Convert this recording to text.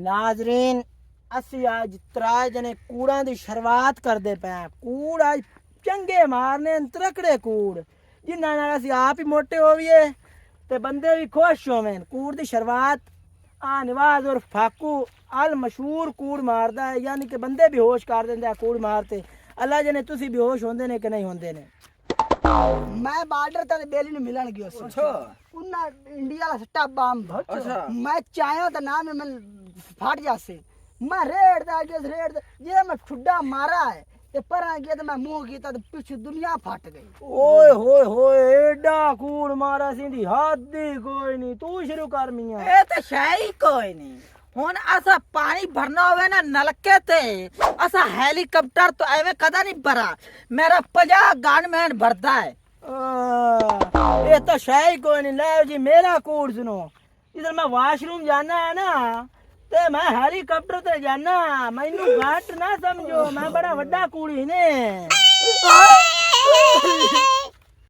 नाजरीन असी आज त्रै जने कूड़ा दी शुरुआत करदे पे कूड़ आज चंगे मारने तरकड़े कूड़ जिन्ना नाल असी आप ही मोटे होविए ते बंदे भी खुश होवें कूड़ दी शुरुआत आ नवाज और फाकू अल मशहूर कूड़ मारदा है यानी कि बंदे भी होश कर देंदे कूड़ मारते अल्लाह जने तुसी भी होश होंदे ने कि नहीं होंदे ने मैं बॉर्डर ते बेली नु मिलन गयो सी अच्छा उन्ना इंडिया ला सट्टा बम अच्छा मैं चाया तो नाम में फट जासे मैं रेड दा रेड ये मैं ठुड्डा मारा है ते परा गया तो मैं मुंह कीता तो पीछे दुनिया फट गई ओए होए होए एडा कूड़ मारा सिंधी हद ही कोई नहीं तू शुरू कर मियां ਇਹ ਤਾਂ ਸ਼ੈ ਹੀ ਕੋਈ ਨਹੀਂ ਹੁਣ ਅਸਾਂ ਪਾਣੀ ਭਰਨਾ ਹੋਵੇ ਨਾ ਨਲਕੇ ਤੇ ਅਸਾਂ ਹੈਲੀਕਾਪਟਰ ਤੋਂ ਐਵੇਂ ਕਦਾ ਨਹੀਂ ਭਰਾ ਮੇਰਾ 50 ਗਨਮੈਨ ਭਰਦਾ ਹੈ ये तो शाही कोई नहीं ले जी मेरा कूड़ सुनो इधर मैं वॉशरूम जाना है ना ते मैं हेलीकॉप्टर ते जाना मैनू घट ना समझो मैं बड़ा वड्डा कूड़ी ने